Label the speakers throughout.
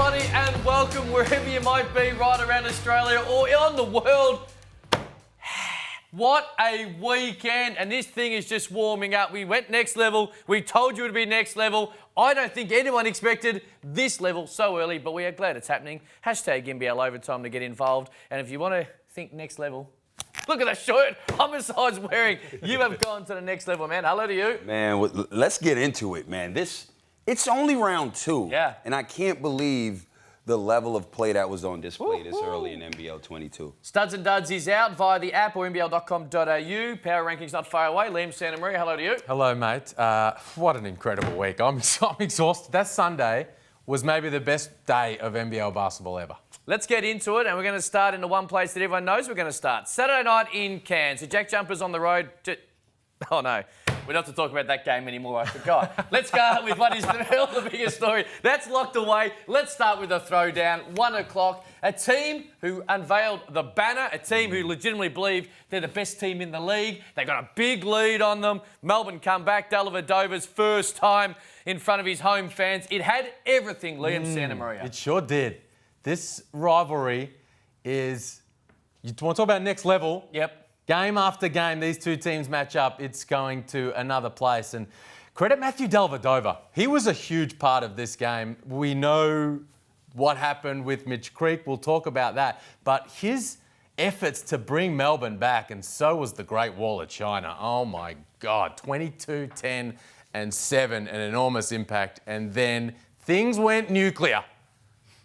Speaker 1: everybody, and welcome wherever you might be right around Australia or on the world. What a weekend, and this thing is just warming up. We went next level. We told you it would be next level. I don't think anyone expected this level so early, but we are glad it's happening. Hashtag NBL Overtime to get involved. And if you want to think next level, look at that shirt Homicide's wearing. You have gone to the next level, man. Hello to you.
Speaker 2: Man, let's get into it, man. It's only round 2.
Speaker 1: Yeah. And
Speaker 2: I can't believe the level of play that was on display this early in NBL 22.
Speaker 1: Studs and Duds is out via the app or nbl.com.au. Power rankings not far away. Liam Santa Maria, hello to you.
Speaker 3: Hello, mate. What an incredible week. I'm exhausted. That Sunday was maybe the best day of NBL basketball ever.
Speaker 1: Let's get into it, and we're going to start in the one place that everyone knows we're going to start. Saturday night in Cairns. The Jack Jumpers on the road to... Oh, no. We don't have to talk about that game anymore, I forgot. Let's go with what is the biggest story. That's locked away. Let's start with the Throwdown. 1 o'clock. A team who unveiled the banner, a team who legitimately believe they're the best team in the league. They got a big lead on them. Melbourne come back. Dellavedova's first time in front of his home fans. It had everything, Liam Santa Maria.
Speaker 3: It sure did. This rivalry is... You want to talk about next level?
Speaker 1: Yep.
Speaker 3: Game after game, these two teams match up. It's going to another place. And credit Matthew Dellavedova. He was a huge part of this game. We know what happened with Mitch Creek. We'll talk about that. But his efforts to bring Melbourne back, and so was the Great Wall of China. Oh, my God. 22, 10, and 7. An enormous impact. And then things went nuclear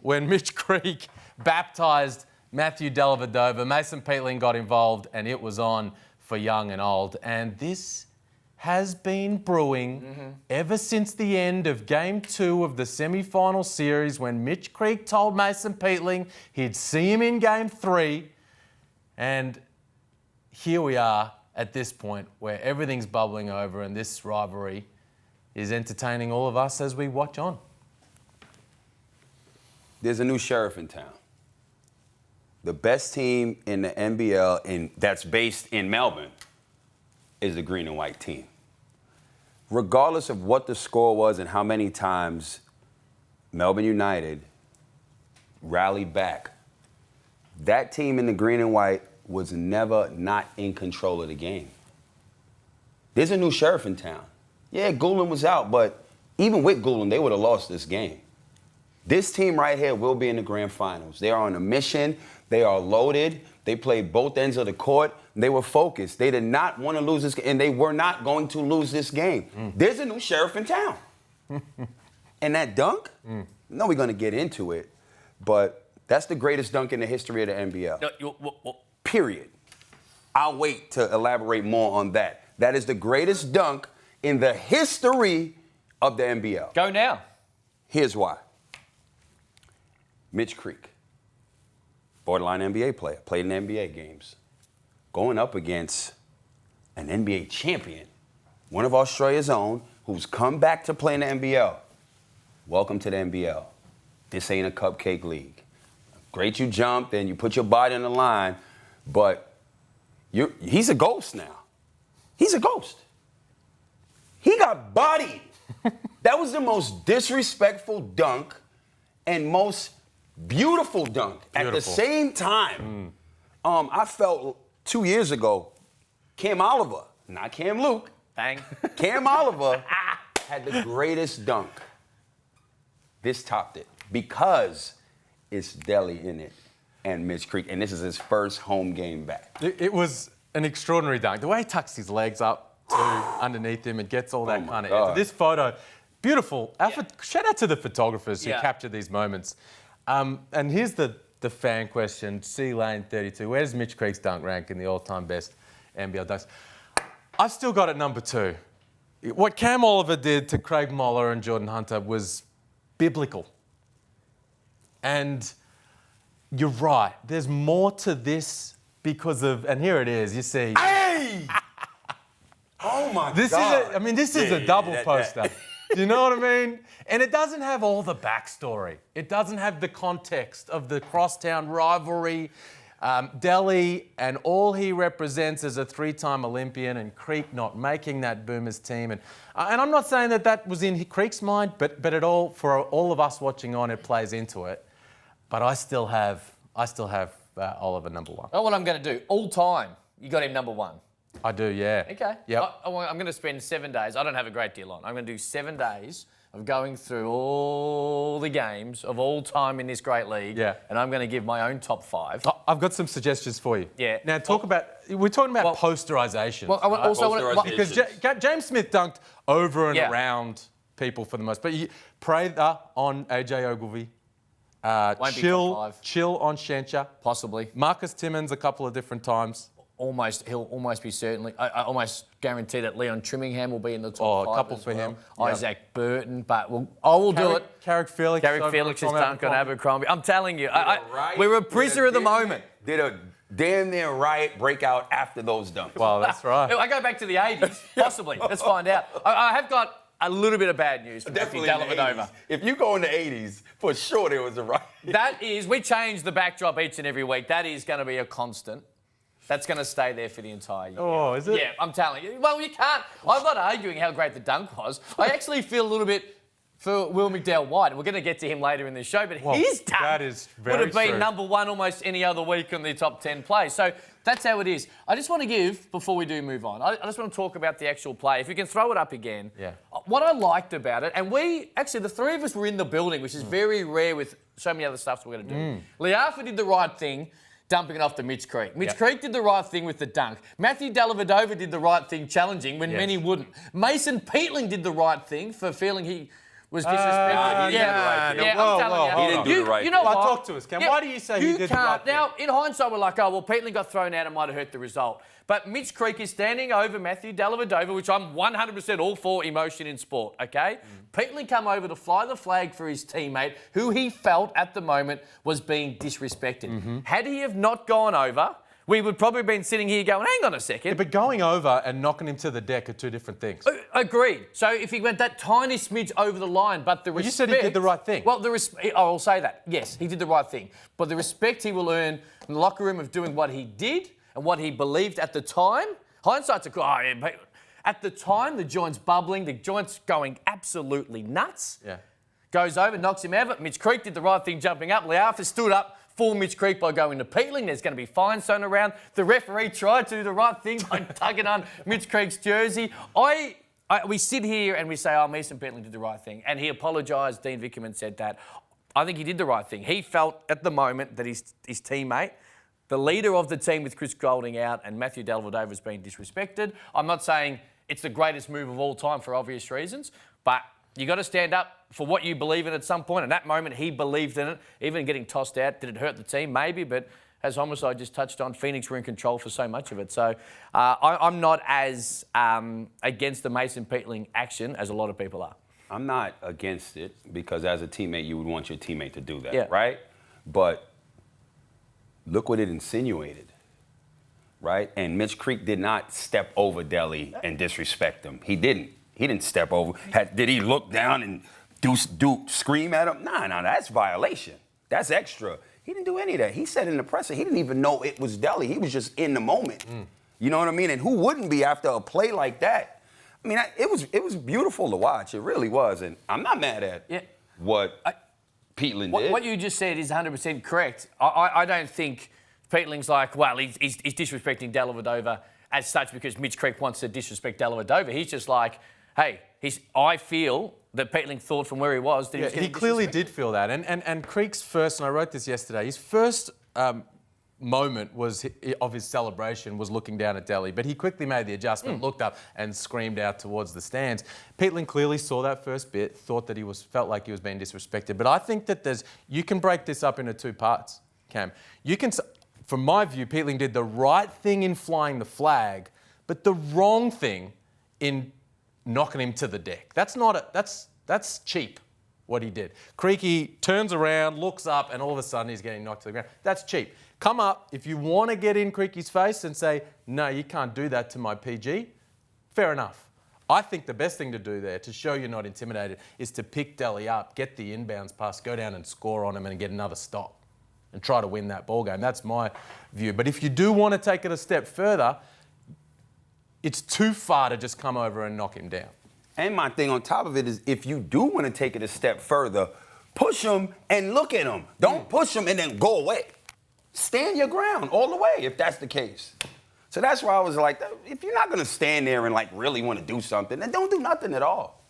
Speaker 3: when Mitch Creek baptised Matthew Dellavedova. Mason Peatling got involved, and it was on for young and old. And this has been brewing ever since the end of Game 2 of the semi-final series, when Mitch Creek told Mason Peatling he'd see him in Game 3. And here we are at this point where everything's bubbling over, and this rivalry is entertaining all of us as we watch on.
Speaker 2: There's a new sheriff in town. The best team in the NBL that's based in Melbourne is the green and white team. Regardless of what the score was and how many times Melbourne United rallied back, that team in the green and white was never not in control of the game. There's a new sheriff in town. Yeah, Goulin was out, but even with Goulin, they would have lost this game. This team right here will be in the grand finals. They are on a mission. They are loaded. They played both ends of the court. They were focused. They did not want to lose this game, and they were not going to lose this game. There's a new sheriff in town. And that dunk, no, we're going to get into it, but that's the greatest dunk in the history of the NBL. Period. I'll wait to elaborate more on that. That is the greatest dunk in the history of the NBL.
Speaker 1: Go now.
Speaker 2: Here's why. Mitch Creek, borderline NBA player, played in NBA games, going up against an NBA champion, one of Australia's own, who's come back to play in the NBL. Welcome to the NBL. This ain't a cupcake league. Great you jumped and you put your body on the line, but he's a ghost now. He's a ghost. He got bodied. That was the most disrespectful dunk and most beautiful dunk at the same time. I felt 2 years ago, Cam Oliver, not Cam Luke, Cam Oliver had the greatest dunk. This topped it because it's Delly in it and Mitch Creek, and this is his first home game back.
Speaker 3: It was an extraordinary dunk. The way he tucks his legs up to underneath him and gets all that kind of... This photo, beautiful. Shout out to the photographers who captured these moments. And here's the fan question, C-Lane 32. Where does Mitch Creek's dunk rank in the all-time best NBL dunks? I've still got it number 2. What Cam Oliver did to Craig Moller and Jordan Hunter was biblical. And you're right. There's more to this because of... And here it is. You see...
Speaker 2: Hey! Oh, my God.
Speaker 3: This is a double poster. Do you know what I mean? And it doesn't have all the backstory. It doesn't have the context of the crosstown rivalry. Delhi and all he represents as a 3-time Olympian, and Creek not making that Boomers team. And I'm not saying that was in Creek's mind, but for all of us watching on, it plays into it. But I still have Oliver number 1.
Speaker 1: Oh, what I'm going to do, all time, you got him number 1.
Speaker 3: I do, yeah.
Speaker 1: Okay.
Speaker 3: Yep.
Speaker 1: I'm going to spend 7 days. I don't have a great deal on. I'm going to do 7 days of going through all the games of all time in this great league.
Speaker 3: Yeah.
Speaker 1: And I'm going to give my own top 5.
Speaker 3: I've got some suggestions for you.
Speaker 1: Yeah.
Speaker 3: Now, we're talking about posterisation.
Speaker 1: Well, I also want to...
Speaker 3: Because James Smith dunked over and
Speaker 1: Yeah.
Speaker 3: around people for the most. But Prather on AJ Ogilvy.
Speaker 1: Won't be top 5.
Speaker 3: Chill on Shencha.
Speaker 1: Possibly.
Speaker 3: Marcus Timmins a couple of different times.
Speaker 1: He'll almost be certainly. I almost guarantee that Leon Trimmingham will be in the top 5.
Speaker 3: A couple
Speaker 1: as
Speaker 3: for
Speaker 1: well.
Speaker 3: him. Yep.
Speaker 1: Isaac Burton, but I will do it.
Speaker 3: Carrick Felix.
Speaker 1: Carrick Felix's dunk on Abercrombie. I'm telling you, we're a prisoner of the moment.
Speaker 2: Did a damn near riot breakout after those dunks.
Speaker 3: Well, that's right.
Speaker 1: I go back to the 80s, possibly. Let's find out. I have got a little bit of bad news for Matthew Dellavedova.
Speaker 2: If you go in the 80s, for sure there was a riot.
Speaker 1: We change the backdrop each and every week. That is going to be a constant. That's going to stay there for the entire year.
Speaker 3: Oh, is it?
Speaker 1: Yeah, I'm telling you. Well, you can't. I'm not arguing how great the dunk was. I actually feel a little bit for Will McDowell-White, and we're going to get to him later in the show, but his dunk would have been number 1 almost any other week in the top 10 plays. So that's how it is. I just want to give, before we do move on, I just want to talk about the actual play. If you can throw it up again.
Speaker 3: Yeah.
Speaker 1: What I liked about it, and the 3 of us were in the building, which is very rare with so many other stuff we're going to do. Liafa did the right thing, dumping it off to Mitch Creek. Mitch Creek did the right thing with the dunk. Matthew Dellavedova did the right thing challenging when many wouldn't. Mason Peatling did the right thing for feeling he was disrespected.
Speaker 2: He did the right thing.
Speaker 1: I'm telling you.
Speaker 2: He didn't do the right
Speaker 1: You know
Speaker 2: thing.
Speaker 1: what?
Speaker 3: Talk to us, Cam. Why do you say he did the right thing?
Speaker 1: Now, in hindsight, we're like, oh, well, Peatling got thrown out and might have hurt the result. But Mitch Creek is standing over Matthew Dellavedova, which I'm 100% all for emotion in sport, okay? Peatling come over to fly the flag for his teammate, who he felt at the moment was being disrespected. Had he have not gone over, we would probably have been sitting here going, hang on a second.
Speaker 3: Yeah, but going over and knocking him to the deck are 2 different things.
Speaker 1: Agreed. So if he went that tiny smidge over the line, but the respect...
Speaker 3: You said he did the right thing.
Speaker 1: Well, I'll say that. Yes, he did the right thing. But the respect he will earn in the locker room of doing what he did and what he believed at the time, hindsight's at the time, the joint's bubbling, the joint's going absolutely nuts.
Speaker 3: Yeah.
Speaker 1: Goes over, knocks him out. Mitch Creek did the right thing jumping up. Liafa stood up for Mitch Creek by going to Peatling. There's going to be fines thrown around. The referee tried to do the right thing by tugging on Mitch Creek's jersey. We sit here and we say, oh, Mason Peatling did the right thing. And he apologised. Dean Vickerman said that. I think he did the right thing. He felt at the moment that his teammate, the leader of the team with Chris Golding out and Matthew Dellavedova was being disrespected. I'm not saying it's the greatest move of all time for obvious reasons, but you got to stand up for what you believe in at some point. And that moment, he believed in it. Even getting tossed out, did it hurt the team? Maybe, but as Homicide just touched on, Phoenix were in control for so much of it. So I'm not as against the Mason Peatling action as a lot of people are.
Speaker 2: I'm not against it because as a teammate, you would want your teammate to do that,
Speaker 1: Yeah.
Speaker 2: right? But look what it insinuated, right? And Mitch Creek did not step over Delhi and disrespect him. He didn't. He didn't step over. Did he look down and scream at him? Nah, that's violation. That's extra. He didn't do any of that. He said in the presser, he didn't even know it was Delhi. He was just in the moment. You know what I mean? And who wouldn't be after a play like that? I mean, it was beautiful to watch. It really was. And I'm not mad at what Peatling did.
Speaker 1: What you just said is 100% correct. I don't think Peatling's like, well, he's disrespecting Dellavedova as such because Mitch Creek wants to disrespect Dellavedova. He's just like, hey, I feel that Peatling thought from where he was that he was
Speaker 3: he clearly did feel that. And Creek's first, and I wrote this yesterday, his first moment of his celebration was looking down at Delhi, but he quickly made the adjustment, looked up and screamed out towards the stands. Peatling clearly saw that first bit, thought that felt like he was being disrespected. But I think that you can break this up into 2 parts, Cam. From my view, Peatling did the right thing in flying the flag, but the wrong thing in knocking him to the deck. That's cheap, what he did. Creaky turns around, looks up, and all of a sudden he's getting knocked to the ground. That's cheap. Come up, if you want to get in Creaky's face and say, no, you can't do that to my PG, fair enough. I think the best thing to do there, to show you're not intimidated, is to pick Delhi up, get the inbounds pass, go down and score on him and get another stop. and try to win that ball game. That's my view. But if you do want to take it a step further, it's too far to just come over and knock him down.
Speaker 2: And my thing on top of it is, if you do want to take it a step further, push him and look at him. Don't push him and then go away. Stand your ground all the way if that's the case. So that's why I was like, if you're not going to stand there and like really want to do something, then don't do nothing at all.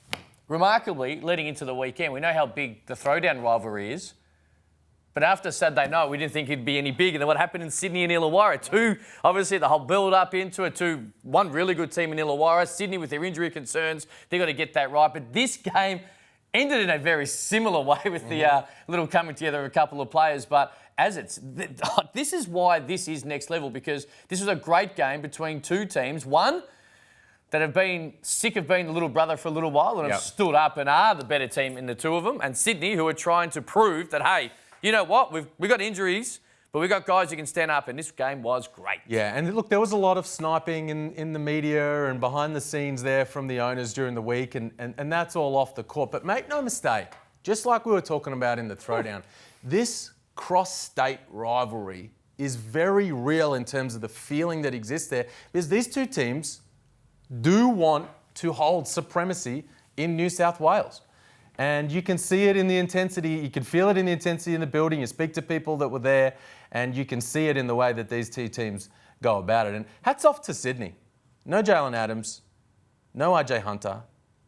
Speaker 1: Remarkably, leading into the weekend, we know how big the Throwdown rivalry is. But after Saturday night, we didn't think it'd be any bigger than what happened in Sydney and Illawarra. Two, obviously, the whole build-up into it. One really good team in Illawarra. Sydney, with their injury concerns, they've got to get that right. But this game ended in a very similar way with the little coming together of a couple of players. But this is why this is next level, because this was a great game between two teams. One that have been sick of being the little brother for a little while and have stood up and are the better team in the two of them. And Sydney, who are trying to prove that, hey, you know what? We've got injuries, but we've got guys who can stand up, and this game was great.
Speaker 3: Yeah, and look, there was a lot of sniping in the media and behind the scenes there from the owners during the week, and that's all off the court. But make no mistake, just like we were talking about in the Throwdown, this cross-state rivalry is very real in terms of the feeling that exists there, because these two teams do want to hold supremacy in New South Wales. And you can see it in the intensity, you can feel it in the intensity in the building, you speak to people that were there, and you can see it in the way that these two teams go about it. And hats off to Sydney. No Jalen Adams, no RJ Hunter,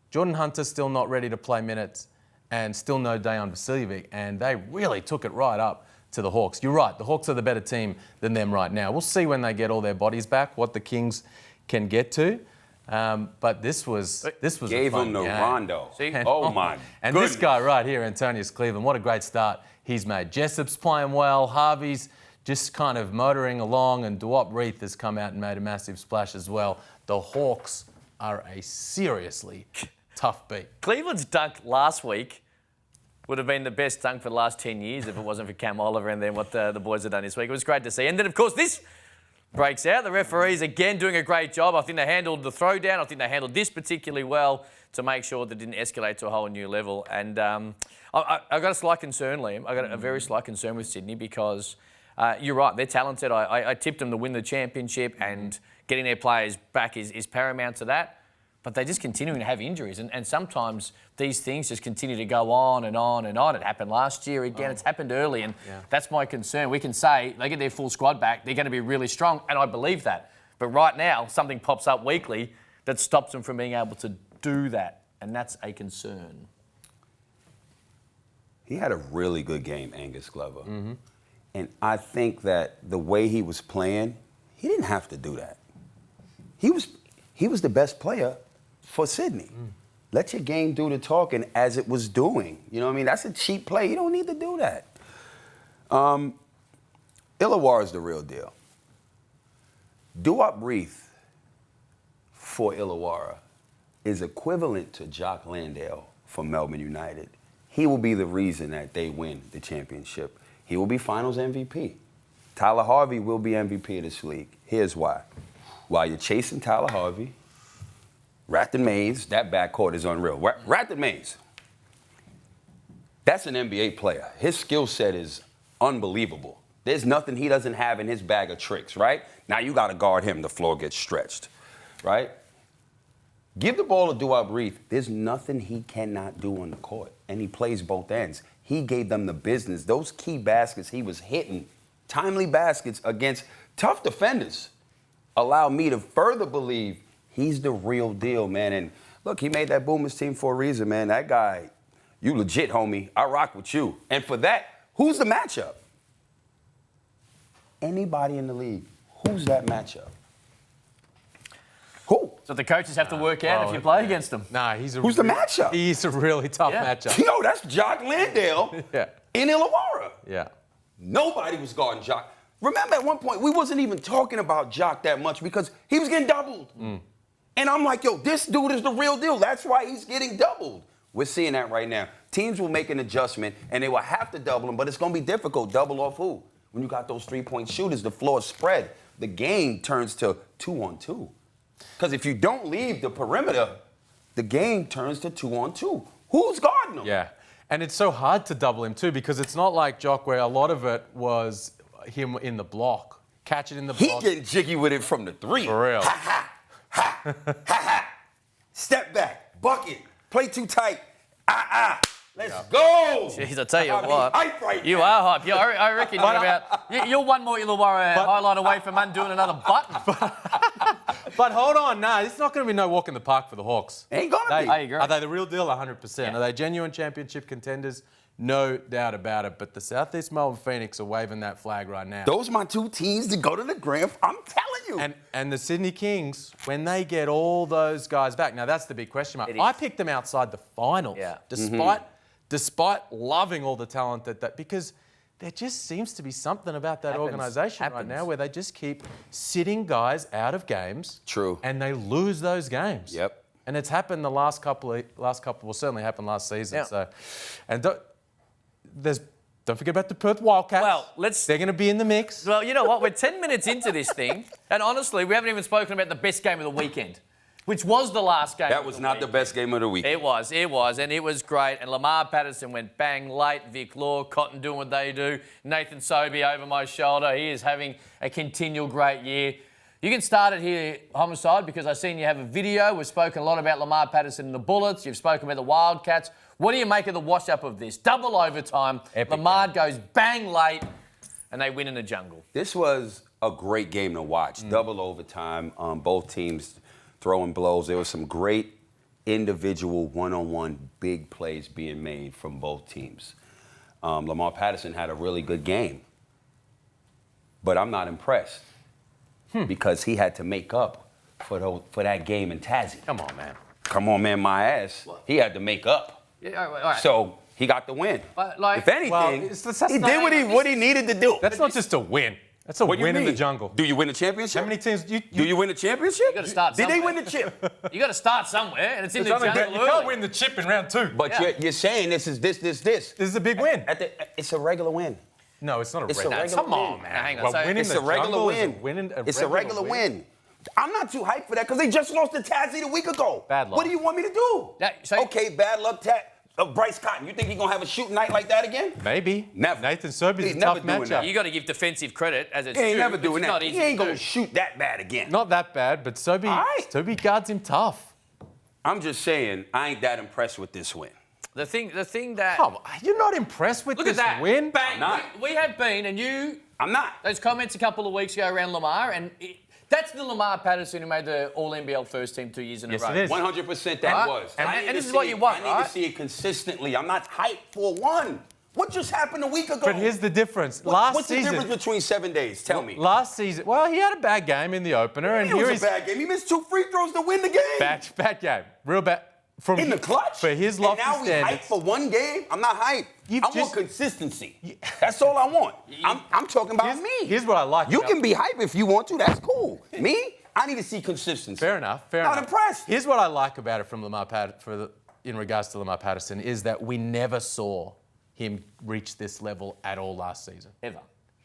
Speaker 3: Jordan Hunter still not ready to play minutes, and still no Dejan Vasiljevic, and they really took it right up to the Hawks. You're right, the Hawks are the better team than them right now. We'll see when they get all their bodies back what the Kings can get to. But this was
Speaker 2: Gave
Speaker 3: a fun
Speaker 2: him the
Speaker 3: game.
Speaker 2: rondo.
Speaker 1: See?
Speaker 2: Oh my
Speaker 3: And
Speaker 2: goodness.
Speaker 3: this guy right here, Antonius Cleveland, what a great start he's made. Jessup's playing well, Harvey's just kind of motoring along, and Duop Reith has come out and made a massive splash as well. The Hawks are a seriously tough beat.
Speaker 1: Cleveland's dunk last week would have been the best dunk for the last 10 years if it wasn't for Cam Oliver and then what the boys have done this week. It was great to see. And then, of course, this breaks out. The referees, again, doing a great job. I think they handled the Throwdown. I think they handled this particularly well to make sure that it didn't escalate to a whole new level. And I've got a slight concern, Liam. I've got a very slight concern with Sydney because you're right, they're talented. I tipped them to win the championship, and getting their players back is paramount to that. But they're just continuing to have injuries. And sometimes these things just continue to go on and on and on. It happened last year again. It's happened early. And that's my concern. We can say they get their full squad back, they're going to be really strong. And I believe that. But right now, something pops up weekly that stops them from being able to do that. And that's a concern.
Speaker 2: He had a really good game, Angus Glover. Mm-hmm. And I think that the way he was playing, he didn't have to do that. He was the best player for Sydney. Let your game do the talking as it was doing. You know what I mean? That's a cheap play. You don't need to do that. Illawarra is the real deal. Duop Reith for Illawarra is equivalent to Jock Landale for Melbourne United. He will be the reason that they win the championship. He will be finals MVP. Tyler Harvey will be MVP of this league. Here's why. While you're chasing Tyler Harvey, Rathan Mays, that backcourt is unreal. Rathan Mays, that's an NBA player. His skill set is unbelievable. There's nothing he doesn't have in his bag of tricks, right? Now you got to guard him. The floor gets stretched, right? Give the ball to Duop Reith. There's nothing he cannot do on the court, and he plays both ends. He gave them the business. Those key baskets he was hitting, timely baskets against tough defenders, allow me to further believe he's the real deal, man. And look, he made that Boomers team for a reason, man. That guy, you legit, homie. I rock with you. And for that, who's the matchup? Anybody in the league. Who's that matchup? Who?
Speaker 1: So the coaches have to work out if you play against them.
Speaker 3: Nah,
Speaker 2: who's the matchup?
Speaker 3: He's a really tough matchup.
Speaker 2: Yo, that's Jock Landale in Illawarra.
Speaker 3: Yeah.
Speaker 2: Nobody was guarding Jock. Remember at one point, we wasn't even talking about Jock that much because he was getting doubled. And I'm like, yo, this dude is the real deal. That's why he's getting doubled. We're seeing that right now. Teams will make an adjustment, and they will have to double him, but it's going to be difficult. Double off who? When you got those three-point shooters, the floor is spread. The game turns to 2-on-2. Because if you don't leave the perimeter, the game turns to 2-on-2. Who's guarding them?
Speaker 3: Yeah. And it's so hard to double him too, because it's not like Jock where a lot of it was him in the block. Catch it in the
Speaker 2: He
Speaker 3: block.
Speaker 2: getting jiggy with it from the 3.
Speaker 3: For real.
Speaker 2: Step back, bucket, play too tight. Let's go.
Speaker 1: Jeez, I tell you
Speaker 2: I'm
Speaker 1: what,
Speaker 2: hype right
Speaker 1: you
Speaker 2: now.
Speaker 1: are hype. Yeah, I reckon you're one more Illawarra highlight away from undoing another button.
Speaker 3: But hold on, it's not going to be no walk in the park for the Hawks.
Speaker 2: Ain't gonna be.
Speaker 1: I agree.
Speaker 3: Are they the real deal? 100%.
Speaker 1: Yeah.
Speaker 3: Are they genuine championship contenders? No doubt about it. But the Southeast Melbourne Phoenix are waving that flag right now.
Speaker 2: Those are my 2 teams to go to the grand. I'm telling you.
Speaker 3: And the Sydney Kings, when they get all those guys back, now that's the big question mark.
Speaker 1: It is.
Speaker 3: I picked them outside the finals,
Speaker 1: Yeah.
Speaker 3: despite loving all the talent that because there just seems to be something about that organisation right now where they just keep sitting guys out of games.
Speaker 2: True.
Speaker 3: And they lose those games.
Speaker 2: Yep.
Speaker 3: And it's happened the last couple will certainly happen last season.
Speaker 1: Yeah.
Speaker 3: So, and don't forget about the Perth Wildcats.
Speaker 1: Well,
Speaker 3: they're going to be in the mix.
Speaker 1: Well, you know what? We're 10 minutes into this thing, and honestly, we haven't even spoken about the best game of the weekend, which was the last game.
Speaker 2: That was not the best game of the week.
Speaker 1: It was, and it was great. And Lamar Patterson went bang late. Vic Law, Cotton doing what they do. Nathan Sobey over my shoulder. He is having a continual great year. You can start it here, Homicide, because I've seen you have a video. We've spoken a lot about Lamar Patterson and the Bullets. You've spoken about the Wildcats. What do you make of the wash-up of this? Double overtime.
Speaker 3: Epic
Speaker 1: Lamar
Speaker 3: game.
Speaker 1: goes bang late, and they win in the jungle.
Speaker 2: This was a great game to watch. Double overtime. Both teams throwing blows. There was some great individual one-on-one big plays being made from both teams. Lamar Patterson had a really good game, but I'm not impressed because he had to make up for that game in Tassie.
Speaker 3: Come on, man.
Speaker 2: Come on, man, my ass. He had to make up.
Speaker 1: Yeah, all right.
Speaker 2: So he got the win.
Speaker 1: But, like-
Speaker 2: if anything,
Speaker 3: Well,
Speaker 2: he
Speaker 3: that's
Speaker 2: did
Speaker 3: not-
Speaker 2: what he needed to do.
Speaker 3: That's not just a win. That's a
Speaker 2: What do you
Speaker 3: win in the
Speaker 2: mean?
Speaker 3: jungle.
Speaker 2: Do you win the championship?
Speaker 3: How many teams?
Speaker 2: Do you win the championship?
Speaker 1: You gotta start
Speaker 2: Did they
Speaker 1: somewhere.
Speaker 2: win the chip?
Speaker 1: You got to start somewhere, and it's in the
Speaker 3: You
Speaker 1: jungle
Speaker 3: can't
Speaker 1: early.
Speaker 3: win the chip in round 2.
Speaker 2: But
Speaker 1: Yeah.
Speaker 2: you're saying this is this.
Speaker 3: This is a big win.
Speaker 2: It's a regular win.
Speaker 3: No, it's not a
Speaker 2: It's a
Speaker 3: regular.
Speaker 2: regular
Speaker 3: Come on,
Speaker 2: win.
Speaker 3: man.
Speaker 1: Hang on,
Speaker 3: Well,
Speaker 1: so
Speaker 3: winning
Speaker 2: It's
Speaker 3: the
Speaker 2: a regular
Speaker 3: jungle is
Speaker 2: win.
Speaker 3: It's
Speaker 2: a regular win. I'm not too hyped for that because they just lost to Tassie a week ago.
Speaker 3: Bad luck.
Speaker 2: What do you want me to do? Okay, bad luck. Bryce Cotton, you think he's going to have a shooting night like that again?
Speaker 3: Maybe.
Speaker 2: Never.
Speaker 3: Nathan Sobey's
Speaker 2: He's
Speaker 3: a
Speaker 2: never
Speaker 3: tough
Speaker 2: doing
Speaker 3: matchup.
Speaker 2: that.
Speaker 1: You got to give defensive credit as it's
Speaker 2: He ain't
Speaker 1: due.
Speaker 2: never
Speaker 1: It's
Speaker 2: doing
Speaker 1: not
Speaker 2: that.
Speaker 1: easy
Speaker 2: He ain't
Speaker 1: to
Speaker 2: going
Speaker 1: do.
Speaker 2: to shoot that bad again.
Speaker 3: Not that bad, but Sobey
Speaker 2: right.
Speaker 3: guards him tough.
Speaker 2: I'm just saying, I ain't that impressed with this win.
Speaker 1: The thing that.
Speaker 3: Come on, you're not impressed with
Speaker 1: Look
Speaker 3: this
Speaker 1: at that.
Speaker 3: win?
Speaker 1: Bang.
Speaker 2: not.
Speaker 1: We have been, and you.
Speaker 2: I'm not.
Speaker 1: Those comments a couple of weeks ago around Lamar, and that's the Lamar Patterson who made the All-NBL first team 2 years in
Speaker 3: Yes,
Speaker 1: a row.
Speaker 3: it is.
Speaker 2: 100% that
Speaker 1: Right.
Speaker 2: was.
Speaker 1: And-
Speaker 2: I need
Speaker 1: and
Speaker 2: to
Speaker 1: this is what
Speaker 2: see
Speaker 1: you
Speaker 2: it.
Speaker 1: want,
Speaker 2: I need
Speaker 1: right?
Speaker 2: to see it consistently. I'm not hyped for one. What just happened a week ago?
Speaker 3: But here's the difference.
Speaker 2: What's the difference between 7 days? Tell me.
Speaker 3: Last season, well, he had a bad game in the opener, and
Speaker 2: It
Speaker 3: here
Speaker 2: was
Speaker 3: he's
Speaker 2: a bad game. He missed 2 free throws to win the game.
Speaker 3: bad game, real bad. From
Speaker 2: In the clutch?
Speaker 3: for his
Speaker 2: and
Speaker 3: lofty
Speaker 2: now we hyped
Speaker 3: standards.
Speaker 2: for one game? I'm not hyped.
Speaker 3: You've
Speaker 2: I want
Speaker 3: just-
Speaker 2: consistency. That's all I want. I'm talking about me.
Speaker 3: Here's what I like.
Speaker 2: You
Speaker 3: about-
Speaker 2: can be hyped if you want to. That's cool. Me, I need to see consistency.
Speaker 3: Fair enough. Fair
Speaker 2: Not
Speaker 3: enough.
Speaker 2: impressed.
Speaker 3: Here's what I like about it from Lamar in regards to Lamar Patterson is that we never saw him reach this level at all last season.
Speaker 1: Ever.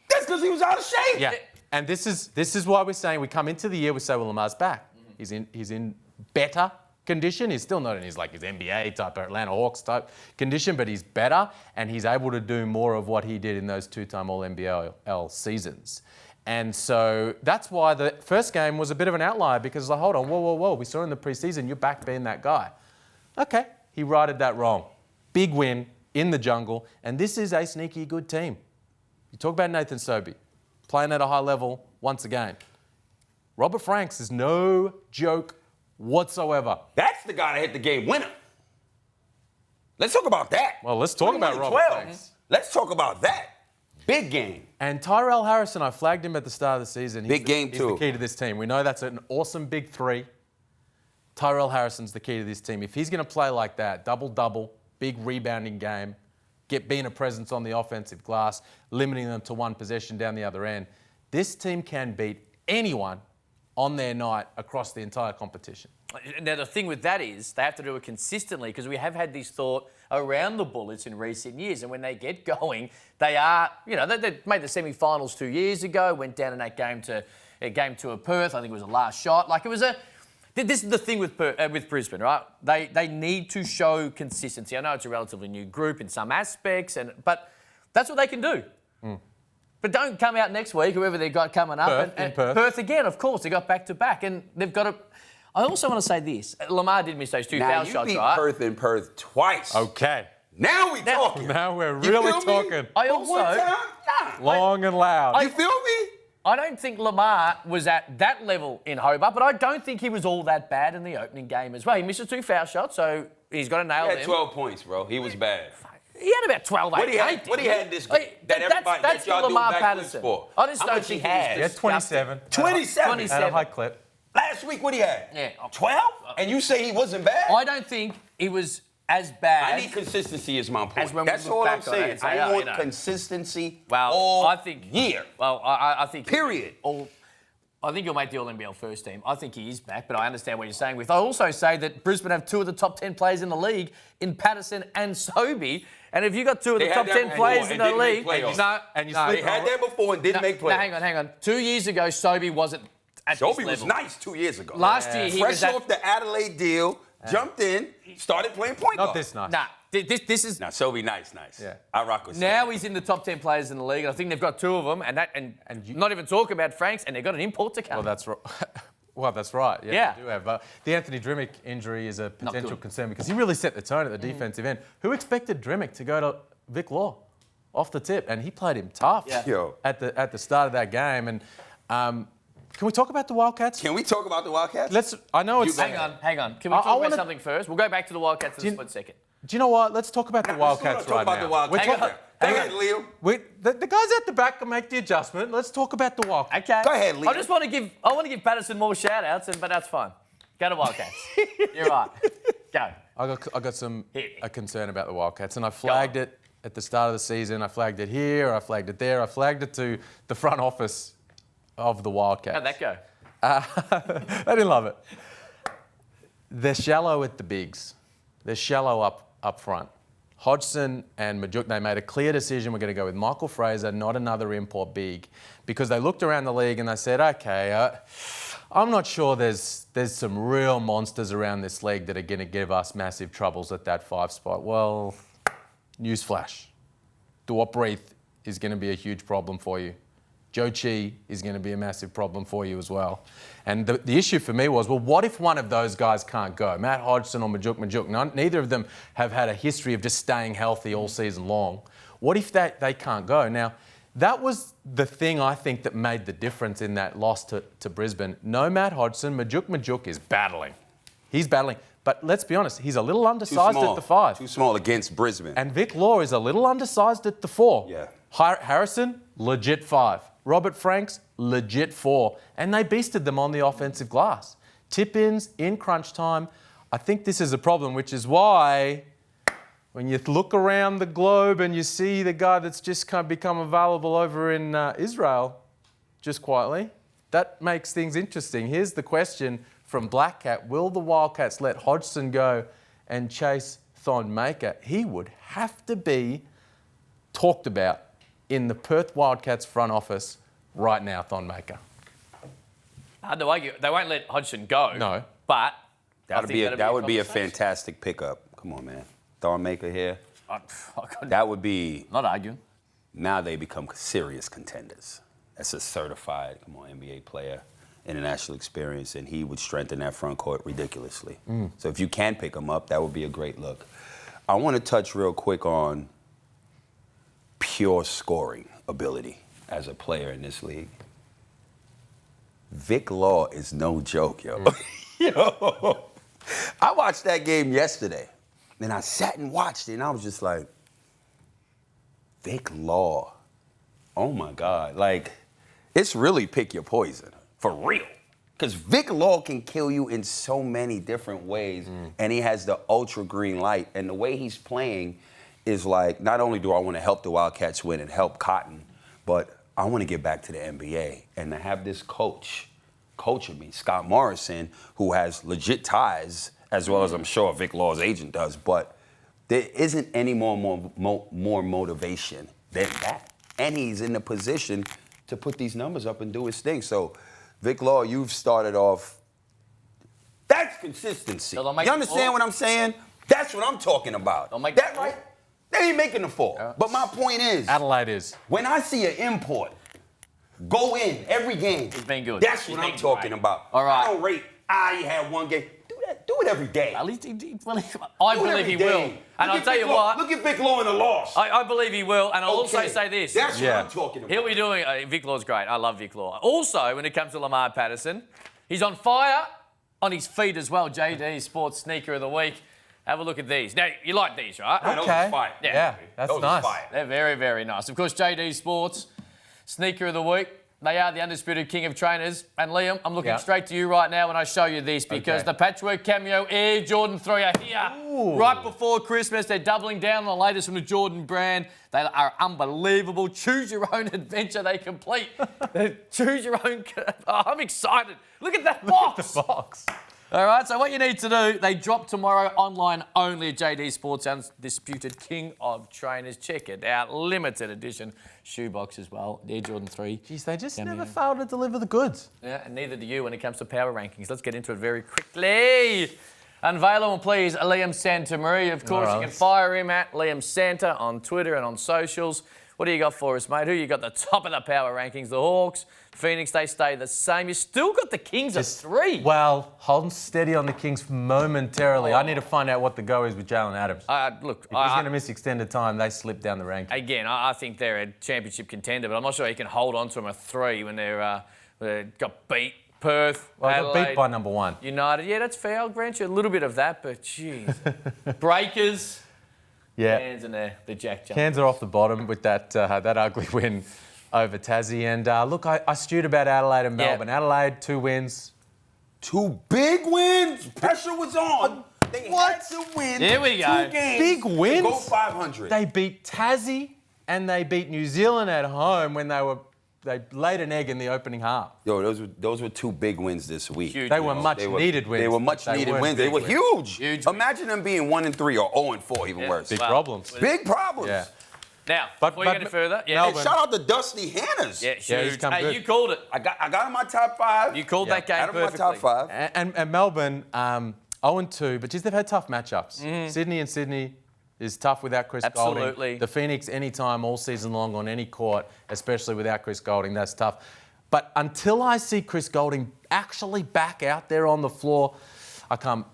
Speaker 2: That's because he was out of shape.
Speaker 3: Yeah. And this is why we're saying we come into the year, we say, well, Lamar's back. He's in better condition. He's still not in his NBA type or Atlanta Hawks type condition, but he's better and he's able to do more of what he did in those 2-time All-NBL seasons. And so that's why the first game was a bit of an outlier because hold on, whoa. We saw in the preseason, you're back being that guy. Okay, he righted that wrong. Big win in the jungle, and this is a sneaky good team. You talk about Nathan Sobey, playing at a high level once again. Robert Franks is no joke whatsoever.
Speaker 2: That's the guy that hit the game winner. Let's talk about that.
Speaker 3: Well, let's talk about
Speaker 2: 21-12.
Speaker 3: Robert Franks.
Speaker 2: Let's talk about that. Big game.
Speaker 3: And Tyrell Harrison, I flagged him at the start of the season.
Speaker 2: Big game
Speaker 3: He's
Speaker 2: too.
Speaker 3: the key to this team. We know that's an awesome big three. Tyrell Harrison's the key to this team. If he's going to play like that, double-double, big rebounding game, being a presence on the offensive glass, limiting them to one possession down the other end, this team can beat anyone on their night across the entire competition.
Speaker 1: Now, the thing with that is they have to do it consistently because we have had this thought around the Bullets in recent years. And when they get going, they are, they made the semi-finals 2 years ago, went down in that game to a Perth. I think it was a last shot. This is the thing with Brisbane, right? They need to show consistency. I know it's a relatively new group in some aspects, but that's what they can do. But don't come out next week, whoever they've got coming up.
Speaker 3: Perth
Speaker 1: again, of course. They got back-to-back, and they've got to... I also want to say this. Lamar did miss those two foul shots, right?
Speaker 2: Now, you beat Perth in Perth twice.
Speaker 3: Okay.
Speaker 2: Now we talking.
Speaker 3: Now we're really talking.
Speaker 1: I also...
Speaker 2: One time? Nah.
Speaker 3: Long and loud.
Speaker 2: You feel me?
Speaker 1: I don't think Lamar was at that level in Hobart, but I don't think he was all that bad in the opening game as well. He missed 2 foul shots, so he's got to nail them.
Speaker 2: He had 12 points, bro. He was bad.
Speaker 1: He had about 12,
Speaker 2: What he had this game that everybody
Speaker 1: that's
Speaker 2: y'all do
Speaker 1: Lamar
Speaker 2: backflips
Speaker 1: Patterson.
Speaker 2: for?
Speaker 1: I just
Speaker 2: How
Speaker 1: don't
Speaker 2: much
Speaker 1: think
Speaker 2: he had?
Speaker 3: He had 27.
Speaker 2: 27.
Speaker 3: At a high clip.
Speaker 2: Last week, what he had?
Speaker 1: Yeah.
Speaker 2: 12? And you say he wasn't bad?
Speaker 1: I don't think he was as bad.
Speaker 2: I need consistency is my
Speaker 1: As
Speaker 2: point.
Speaker 1: when we
Speaker 2: That's
Speaker 1: look
Speaker 2: all I'm
Speaker 1: back on it
Speaker 2: saying.
Speaker 1: and say,
Speaker 2: I
Speaker 1: oh,
Speaker 2: want
Speaker 1: you know.
Speaker 2: consistency
Speaker 1: Well,
Speaker 2: all
Speaker 1: I think
Speaker 2: year.
Speaker 1: Well, I think
Speaker 2: Period.
Speaker 1: I think he'll make the All-NBL first team. I think he is back, but I understand what you're saying. I also say that Brisbane have 2 of the top 10 players in the league in Patterson and Sobey. And if you got 2 of the
Speaker 2: They
Speaker 1: top
Speaker 2: had
Speaker 1: 10
Speaker 2: that
Speaker 1: players
Speaker 2: before
Speaker 1: in
Speaker 2: and
Speaker 1: the
Speaker 2: didn't
Speaker 1: league,
Speaker 2: make playoffs. They had that before and didn't make playoffs.
Speaker 1: Hang on. 2 years ago, Sobey wasn't at this
Speaker 2: Sobey
Speaker 1: level.
Speaker 2: was nice 2 years ago.
Speaker 1: Last year, he was
Speaker 2: Fresh
Speaker 1: at...
Speaker 2: off the Adelaide deal, jumped in, started playing point guard.
Speaker 3: Not this nice.
Speaker 1: Nah, this is...
Speaker 2: Now, Sobey, nice.
Speaker 3: Yeah.
Speaker 2: I rock with
Speaker 1: Now
Speaker 2: Sobey.
Speaker 1: he's in the top 10 players in the league. I think they've got 2 of them, and not even talking about Franks, and they've got an import to come.
Speaker 3: Well, that's right. Well, that's right.
Speaker 1: Yeah.
Speaker 3: They do have. The Anthony Drimmick injury is a potential
Speaker 1: good.
Speaker 3: concern because he really set the tone at the defensive end. Who expected Drimmick to go to Vic Law off the tip? And he played him tough
Speaker 2: Yo.
Speaker 3: at the start of that game. And can we talk about the Wildcats?
Speaker 2: Can we talk about the Wildcats?
Speaker 3: I know it's.
Speaker 1: Hang on. Can we talk about something first? We'll go back to the Wildcats in a split second.
Speaker 3: Do you know what? Let's talk about the Wildcats right now.
Speaker 2: Talk about the Wildcats. Go ahead, Leo.
Speaker 3: The guys at the back can make the adjustment. Let's talk about the Wildcats.
Speaker 1: Okay.
Speaker 2: Go ahead, Leo.
Speaker 1: I want to give Patterson more shout-outs, but that's fine. Go to Wildcats. You're right. Go.
Speaker 3: I got a concern about the Wildcats, and I flagged it at the start of the season. I flagged it here. I flagged it there. I flagged it to the front office of the Wildcats.
Speaker 1: How'd that go?
Speaker 3: They didn't love it. They're shallow at the bigs. They're shallow up front. Hodgson and Majuk, they made a clear decision. We're going to go with Michael Fraser, not another import big, because they looked around the league and they said, okay, I'm not sure there's some real monsters around this league that are going to give us massive troubles at that 5 spot. Well, newsflash. Duop Breath is going to be a huge problem for you. Joe Chi is going to be a massive problem for you as well. And the issue for me was, well, what if one of those guys can't go? Matt Hodgson or Majuk, neither of them have had a history of just staying healthy all season long. What if they can't go? Now, that was the thing I think that made the difference in that loss to Brisbane. No Matt Hodgson, Majuk is battling. He's battling. But let's be honest, he's a little undersized at the 5.
Speaker 2: Too small against Brisbane.
Speaker 3: And Vic Law is a little undersized at the 4.
Speaker 2: Yeah.
Speaker 3: Harrison, legit 5. Robert Franks, legit 4. And they beasted them on the offensive glass. Tip-ins in crunch time. I think this is a problem, which is why when you look around the globe and you see the guy that's just kind of become available over in Israel, just quietly, that makes things interesting. Here's the question from Black Cat. Will the Wildcats let Hodgson go and chase Thon Maker? He would have to be talked about in the Perth Wildcats front office right now, Thon Maker.
Speaker 1: Hard to argue. They won't let Hodgson go.
Speaker 3: No.
Speaker 1: But
Speaker 2: That would be a fantastic pickup. Come on, man. Thon Maker here. That would be...
Speaker 1: Not arguing.
Speaker 2: Now they become serious contenders. That's a certified, NBA player, international experience, and he would strengthen that front court ridiculously. So if you can pick him up, that would be a great look. I want to touch real quick on pure scoring ability as a player in this league. Vic Law is no joke, yo. Yo, I watched that game yesterday, and I sat and watched it, and I was just like, Vic Law, oh my God. Like, it's really pick your poison, for real. Because Vic Law can kill you in so many different ways, and he has the ultra green light, and the way he's playing is like, not only do I want to help the Wildcats win and help Cotton, but I want to get back to the NBA and to have this coaching me, Scott Morrison, who has legit ties, as well as I'm sure Vic Law's agent does, but there isn't any more motivation than that. And he's in the position to put these numbers up and do his thing. So, Vic Law, you've started off That's consistency.
Speaker 1: So they'll make
Speaker 2: You
Speaker 1: the
Speaker 2: understand
Speaker 1: four?
Speaker 2: what I'm saying? That's what I'm talking about.
Speaker 1: They'll make
Speaker 2: that
Speaker 1: the
Speaker 2: right?
Speaker 1: four?
Speaker 2: They ain't making the 4.
Speaker 1: Yeah.
Speaker 2: But my point is,
Speaker 3: Adelaide is.
Speaker 2: when I see an import go in every game,
Speaker 1: He's been good.
Speaker 2: that's
Speaker 1: He's
Speaker 2: what I'm
Speaker 1: been
Speaker 2: talking
Speaker 1: great.
Speaker 2: about.
Speaker 1: All right.
Speaker 2: I don't rate, he had one game. Do that. Do it every day.
Speaker 1: At least I
Speaker 2: Do it
Speaker 1: believe
Speaker 2: every
Speaker 1: he
Speaker 2: day.
Speaker 1: will.
Speaker 2: Look
Speaker 1: And I'll
Speaker 2: at
Speaker 1: tell
Speaker 2: Vic
Speaker 1: you
Speaker 2: Law.
Speaker 1: what,
Speaker 2: Look at Vic Law in the loss.
Speaker 1: I believe he will. And I'll also
Speaker 2: Okay.
Speaker 1: say this.
Speaker 2: That's
Speaker 3: Yeah.
Speaker 2: what I'm talking about.
Speaker 1: He'll be doing. Vic Law's great. I love Vic Law. Also, when it comes to Lamar Patterson, he's on fire on his feet as well. JD Sports Sneaker of the Week. Have a look at these. Now, you like these, right?
Speaker 2: Those
Speaker 3: Okay.
Speaker 2: are fire.
Speaker 3: Yeah, that's
Speaker 2: Those
Speaker 3: nice.
Speaker 2: are fire.
Speaker 1: They're very, very nice. Of course, JD Sports Sneaker of the Week. They are the undisputed king of trainers. And Liam, I'm looking
Speaker 3: Yeah.
Speaker 1: straight to you right now when I show you this because
Speaker 3: Okay.
Speaker 1: the Patchwork Cameo Air Jordan 3 are here. Right before Christmas, they're doubling down on the latest from the Jordan brand. They are unbelievable. Choose your own adventure they complete. Choose your own... Oh, I'm excited. Look at that box.
Speaker 3: Box.
Speaker 1: All right, so what you need to do, they drop tomorrow online only at JD Sports, undisputed king of trainers. Check it out. Limited edition shoebox as well. Air Jordan 3.
Speaker 3: Jeez, they just
Speaker 1: Cameo.
Speaker 3: never fail to deliver the goods.
Speaker 1: Yeah, and neither do you when it comes to power rankings. Let's get into it very quickly. Unveil them, please, Liam Santamaria. Of course,
Speaker 3: All
Speaker 1: you
Speaker 3: right.
Speaker 1: can fire him at Liam Santa on Twitter and on socials. What do you got for us, mate? Who you got the top of the power rankings? The Hawks, Phoenix, they stay the same. You still got the Kings at 3.
Speaker 3: Well, hold steady on the Kings momentarily. I need to find out what the go is with Jalen Adams.
Speaker 1: Look,
Speaker 3: If he's going to miss extended time, they slip down the ranking.
Speaker 1: again, I think they're a championship contender, but I'm not sure he can hold on to them at 3 when they got beat. Perth,
Speaker 3: Well, I got
Speaker 1: Adelaide,
Speaker 3: beat by number 1.
Speaker 1: United. Yeah, that's fair. I'll grant you a little bit of that, but jeez. Breakers.
Speaker 3: Yeah.
Speaker 1: Hands in there, the Jack jump.
Speaker 3: Cairns are off the bottom with that ugly win over Tassie. And look, I stewed about Adelaide and
Speaker 1: Yeah.
Speaker 3: Melbourne. Adelaide, 2 wins.
Speaker 2: 2 big wins. Pressure was on. They had to win.
Speaker 1: Here we go.
Speaker 2: 2 games.
Speaker 3: Big wins?
Speaker 2: To go 500.
Speaker 3: They beat Tassie and they beat New Zealand at home when they laid an egg in the opening half.
Speaker 2: Yo, those were 2 big wins this week.
Speaker 1: Huge.
Speaker 3: They were much needed wins.
Speaker 2: They were much
Speaker 3: They
Speaker 2: needed
Speaker 3: weren't
Speaker 2: wins. They
Speaker 3: big
Speaker 2: were
Speaker 3: wins.
Speaker 2: huge.
Speaker 1: Huge
Speaker 2: Imagine them being 1-3 or 0-4, even
Speaker 1: Yeah.
Speaker 2: worse.
Speaker 3: Big
Speaker 1: Well,
Speaker 3: problems.
Speaker 2: Big problems.
Speaker 3: Yeah.
Speaker 1: Now,
Speaker 3: But-
Speaker 1: before you
Speaker 3: but
Speaker 1: get any further, yeah,
Speaker 3: Melbourne-
Speaker 2: Shout out to Dusty Hannahs.
Speaker 1: yeah, huge.
Speaker 3: Yeah, he's come
Speaker 1: Hey,
Speaker 3: good.
Speaker 1: you called it.
Speaker 2: I got in my top 5.
Speaker 1: You called
Speaker 3: Yeah.
Speaker 1: that game
Speaker 2: Out of my
Speaker 1: perfectly.
Speaker 2: top 5.
Speaker 3: And Melbourne, 0-2, but geez, they've had tough matchups. Sydney is tough without Chris
Speaker 1: Absolutely.
Speaker 3: Golding. The Phoenix, anytime, all season long, on any court, especially without Chris Golding, that's tough. But until I see Chris Golding actually back out there on the floor, I can't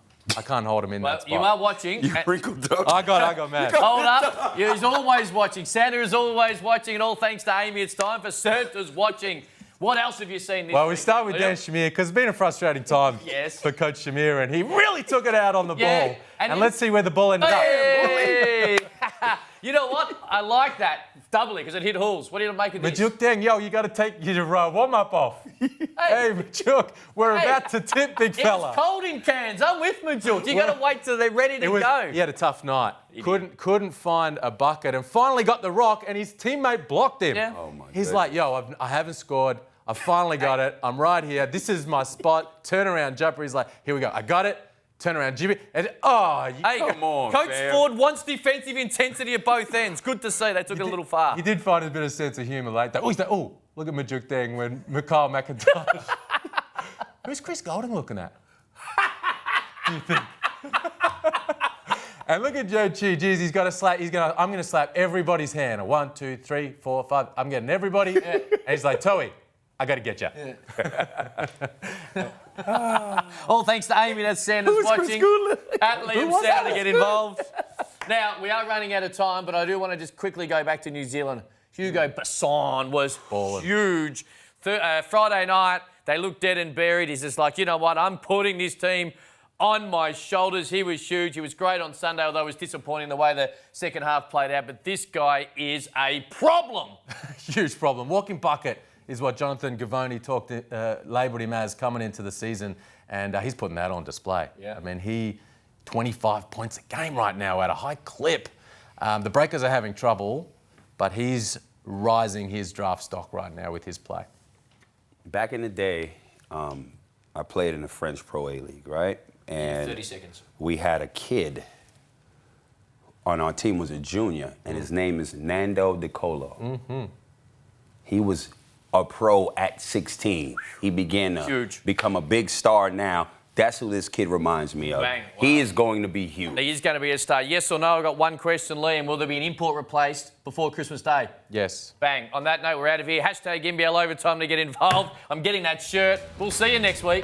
Speaker 3: hold him in
Speaker 1: Well,
Speaker 3: that spot.
Speaker 1: you are watching.
Speaker 2: You
Speaker 1: and-
Speaker 2: wrinkled up.
Speaker 3: I got mad.
Speaker 1: Hold up. Yeah, he's always watching. Santa is always watching, and all thanks to Amy, it's time for Santa's watching. What else have you seen this
Speaker 3: Well, we
Speaker 1: week,
Speaker 3: start with
Speaker 1: Liam?
Speaker 3: Dan Shamir because it's been a frustrating time
Speaker 1: Yes.
Speaker 3: for Coach Shamir, and he really took it out on the
Speaker 1: Yeah,
Speaker 3: ball.
Speaker 1: and
Speaker 3: And
Speaker 1: he-
Speaker 3: let's see where the ball ended up.
Speaker 1: Hey! You know what? I like that doubly because it hit Halls. What do you make of this?
Speaker 3: Majuk Deng, yo, you got to take your warm-up off. Hey, Majuk, we're
Speaker 1: Hey.
Speaker 3: about to tip, big fella.
Speaker 1: It's cold in Cairns. I'm with Majuk. You got to wait till they're ready to go.
Speaker 3: He had a tough night. Couldn't find a bucket and finally got the rock and his teammate blocked him.
Speaker 1: Yeah.
Speaker 2: Oh, my
Speaker 3: He's
Speaker 2: goodness.
Speaker 3: like, yo, I haven't scored. I finally got it. I'm right here. This is my spot. Turn around jumper. He's like, here we go. I got it. Turn around jibby. And
Speaker 1: Hey,
Speaker 2: Come on,
Speaker 1: Coach
Speaker 2: fam.
Speaker 1: Ford wants defensive intensity at both ends. Good to see. They took it a little far.
Speaker 3: he did find a bit of sense of humour like that. Oh, he's like, oh, look at Majuk Deng when Mikhail McIntosh. Who's Chris Golding looking at? Do you think? And look at Joe Chi. Geez, he's got a slap. I'm going to slap everybody's hand. 1, 2, 3, 4, 5. I'm getting everybody. And he's like, Toey, I got to get you.
Speaker 1: All thanks to Amy, that's Santa's watching. At Liam
Speaker 3: was
Speaker 1: Santa
Speaker 3: that?
Speaker 1: to get involved. Now, we are running out of time, but I do want to just quickly go back to New Zealand. Hugo Besson was huge. Friday night, they looked dead and buried. He's just like, you know what, I'm putting this team on my shoulders. He was huge. He was great on Sunday, although it was disappointing the way the second half played out. But this guy is a problem.
Speaker 3: Huge problem. Walking bucket is what Jonathan Gavoni labelled him as coming into the season, and he's putting that on display.
Speaker 1: Yeah.
Speaker 3: I mean, he 25 points a game right now at a high clip. The Breakers are having trouble, but he's rising his draft stock right now with his play.
Speaker 2: Back in the day, I played in the French Pro A League, right? And
Speaker 1: 30 seconds.
Speaker 2: we had a kid on our team, was a junior, and his name is Nando De Colo.
Speaker 3: Mm-hmm.
Speaker 2: He was a pro at 16. He began to
Speaker 1: Huge.
Speaker 2: become a big star now. That's who this kid reminds me of.
Speaker 1: Bang.
Speaker 2: He
Speaker 1: Wow.
Speaker 2: is going to be huge.
Speaker 1: He is going to be a star. Yes or no? I've got one question, Liam. Will there be an import replaced before Christmas Day?
Speaker 3: Yes.
Speaker 1: Bang. On that note, we're out of here. Hashtag NBL Overtime to get involved. I'm getting that shirt. We'll see you next week.